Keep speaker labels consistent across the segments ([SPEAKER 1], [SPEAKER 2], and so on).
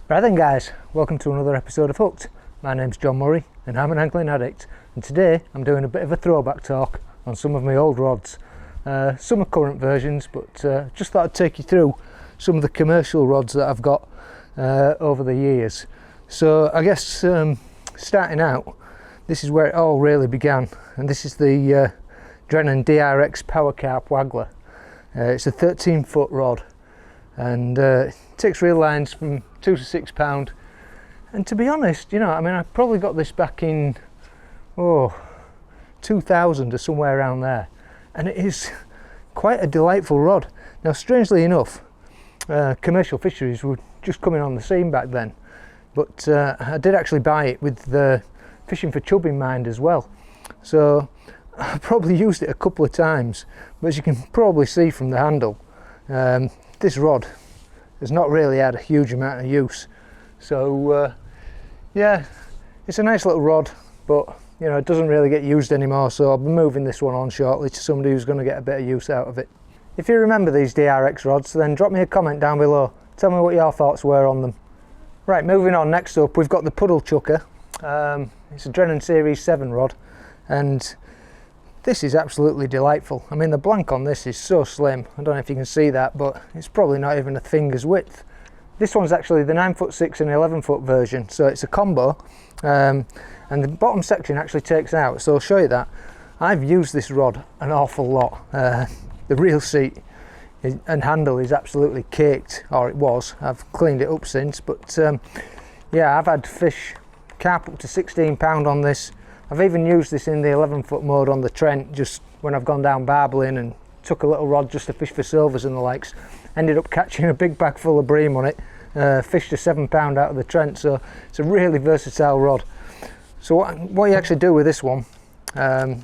[SPEAKER 1] Right then guys, welcome to another episode of Hooked. My name's John Murray and I'm an angling addict, and today I'm doing a bit of a throwback talk on some of my old rods. Some are current versions, but just thought I'd take you through some of the commercial rods that I've got over the years. So I guess starting out, this is where it all really began, and this is the Drennan DRX Power Carp Waggler. It's a 13-foot rod, and it takes reel lines from 2 to 6 pound. And to be honest, you know, I mean, I probably got this back in 2000 or somewhere around there, and it is quite a delightful rod. Now, strangely enough, commercial fisheries were just coming on the scene back then, but I did actually buy it with the fishing for chub in mind as well. So I probably used it a couple of times, but as you can probably see from the handle, this rod has not really had a huge amount of use. So yeah, it's a nice little rod, but you know, it doesn't really get used anymore, so I'll be moving this one on shortly to somebody who's going to get a bit of use out of it. If you remember these DRX rods, then drop me a comment down below, tell me what your thoughts were on them. Right, moving on, next up we've got the Puddle Chucker. It's a Drennan Series 7 rod, and this is absolutely delightful. I mean, the blank on this is so slim, I don't know if you can see that, but it's probably not even a finger's width. This one's actually the 9'6" and 11-foot version, so it's a combo, and the bottom section actually takes out, so I'll show you that. I've used this rod an awful lot. The reel seat and handle is absolutely caked, or it was. I've cleaned it up since, but yeah, I've had fish carp up to 16 pound on this. I've even used this in the 11-foot mode on the Trent, just when I've gone down barbelling and took a little rod just to fish for silvers and the likes. Ended up catching a big bag full of bream on it, fished a 7 pound out of the Trent, so it's a really versatile rod. So what you actually do with this one, the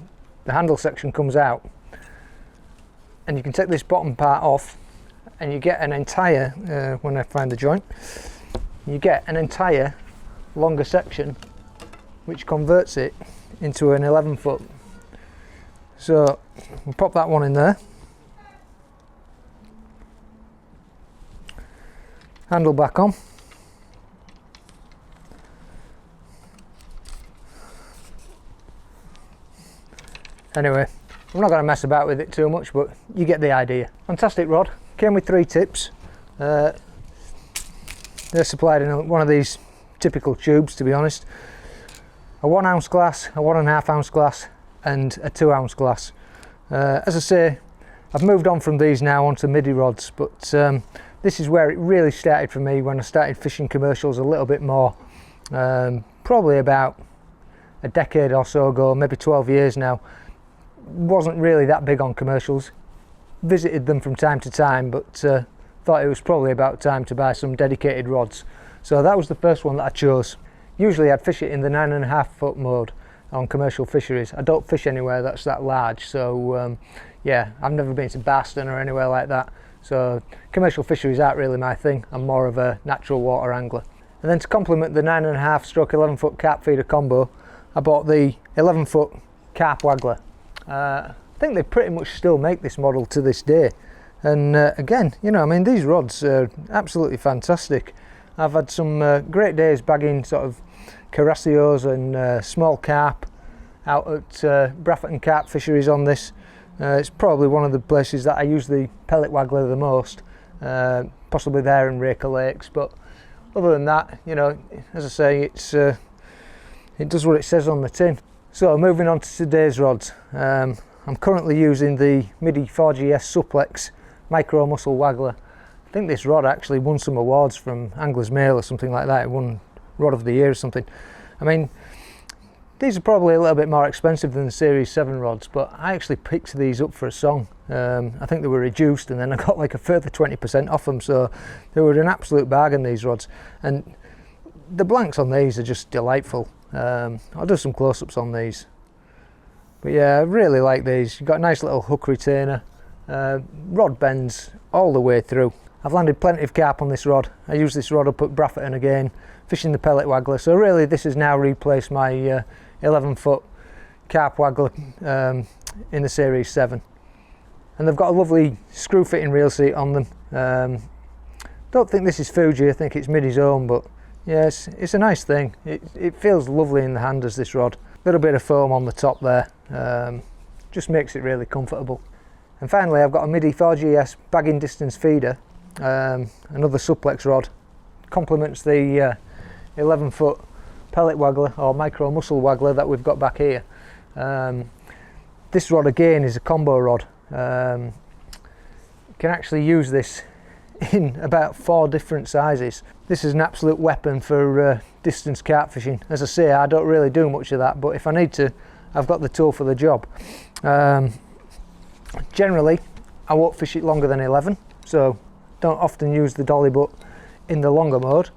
[SPEAKER 1] handle section comes out, and you can take this bottom part off, and you get an entire, when I find the joint, you get an entire longer section which converts it into an 11-foot. So we'll pop that one in there. Handle back on. Anyway, I'm not going to mess about with it too much, but you get the idea. Fantastic rod. Came with 3 tips. They're supplied in one of these typical tubes, to be honest. A 1 ounce glass, a 1.5 ounce glass, and a 2 ounce glass. As I say, I've moved on from these now onto Middy rods, but this is where it really started for me when I started fishing commercials a little bit more. Probably about a decade or so ago, maybe 12 years now. Wasn't really that big on commercials. Visited them from time to time, but thought it was probably about time to buy some dedicated rods. So that was the first one that I chose. Usually I'd fish it in the 9.5-foot mode on commercial fisheries. I don't fish anywhere that's that large, so yeah, I've never been to Baston or anywhere like that. So commercial fisheries aren't really my thing. I'm more of a natural water angler. And then to complement the 9.5 / 11-foot carp feeder combo, I bought the 11-foot carp waggler. I think they pretty much still make this model to this day. And again, you know, I mean, these rods are absolutely fantastic. I've had some great days bagging sort of carassios and small carp out at Brafford and Carp fisheries on this. It's probably one of the places that I use the pellet waggler the most, possibly there in Raker Lakes, but other than that, you know, as I say, it does what it says on the tin. So moving on to today's rods, I'm currently using the Middy 4GS Suplex Micro Muscle Waggler. I think this rod actually won some awards from Angler's Mail or something like that. It won Rod of the Year or something. I mean, these are probably a little bit more expensive than the Series 7 rods, but I actually picked these up for a song. I think they were reduced, and then I got like a further 20% off them, so they were an absolute bargain, these rods. And the blanks on these are just delightful. I'll do some close-ups on these. But yeah, I really like these. You've got a nice little hook retainer. Rod bends all the way through. I've landed plenty of carp on this rod. I use this rod up at Brafferton again, fishing the pellet waggler. So really this has now replaced my 11-foot carp waggler in the Series 7. And they've got a lovely screw fitting reel seat on them. Don't think this is Fuji, I think it's Middy's own, but yes, it's a nice thing. It feels lovely in the hand as this rod. A little bit of foam on the top there, just makes it really comfortable. And finally I've got a Middy 4GS bagging distance feeder, another suplex rod. Complements the 11-foot pellet waggler or micro muscle waggler that we've got back here. This rod again is a combo rod. You can actually use this in about 4 different sizes. This is an absolute weapon for distance carp fishing. As I say, I don't really do much of that, but if I need to, I've got the tool for the job. Generally I won't fish it longer than 11, so don't often use the dolly butt in the longer mode.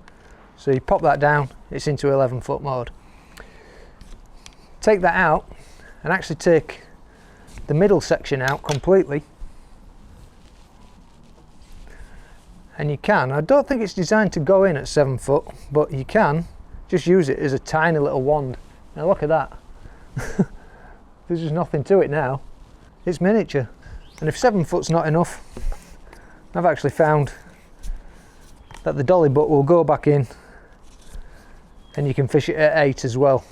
[SPEAKER 1] So you pop that down, it's into 11-foot mode. Take that out and actually take the middle section out completely, and you can, I don't think it's designed to go in at 7 foot, but you can just use it as a tiny little wand. Now look at that. There's just nothing to it now. It's miniature. And if 7 foot's not enough, I've actually found that the dolly butt will go back in and you can fish it at 8 as well.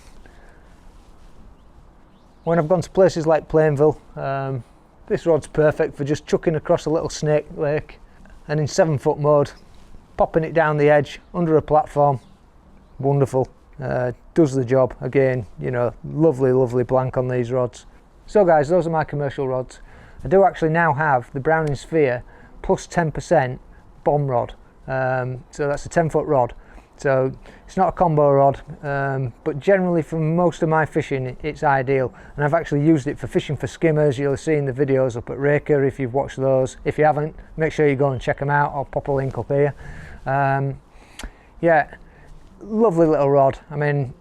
[SPEAKER 1] When I've gone to places like Plainville, this rod's perfect for just chucking across a little snake lake, and in 7-foot mode, popping it down the edge under a platform. Wonderful. Does the job. Again, you know, lovely blank on these rods. So guys, those are my commercial rods. I do actually now have the Browning Sphere plus 10% bomb rod. So that's a 10-foot rod. So it's not a combo rod, but generally for most of my fishing it's ideal, and I've actually used it for fishing for skimmers. You'll have seen the videos up at Raker if you've watched those. If you haven't, make sure you go and check them out. I'll pop a link up here. Yeah, lovely little rod. I mean,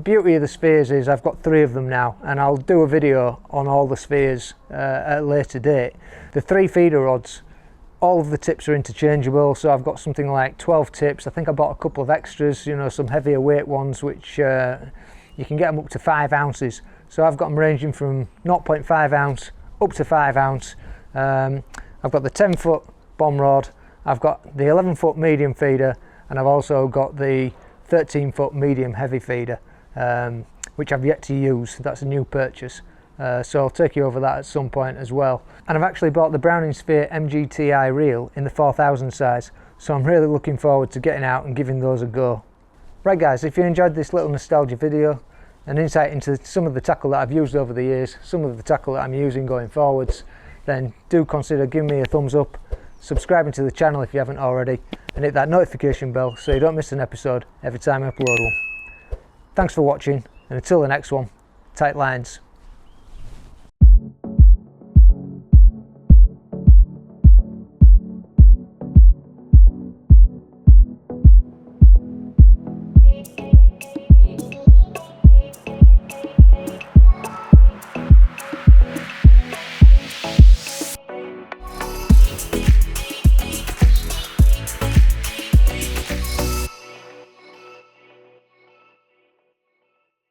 [SPEAKER 1] beauty of the spheres is I've got 3 of them now, and I'll do a video on all the spheres at a later date. The 3 feeder rods, all of the tips are interchangeable, so I've got something like 12 tips. I think I bought a couple of extras, you know, some heavier weight ones, which you can get them up to 5 ounces. So I've got them ranging from 0.5 ounce up to 5 ounce. I've got the 10-foot bomb rod, I've got the 11-foot medium feeder, and I've also got the 13-foot medium heavy feeder, which I've yet to use. That's a new purchase. So I'll take you over that at some point as well. And I've actually bought the Browning Sphere MGTI reel in the 4000 size, so I'm really looking forward to getting out and giving those a go. Right guys, if you enjoyed this little nostalgia video, an insight into some of the tackle that I've used over the years, some of the tackle that I'm using going forwards, then do consider giving me a thumbs up, subscribing to the channel if you haven't already, and hit that notification bell so you don't miss an episode every time I upload one. Thanks for watching, and until the next one, tight lines.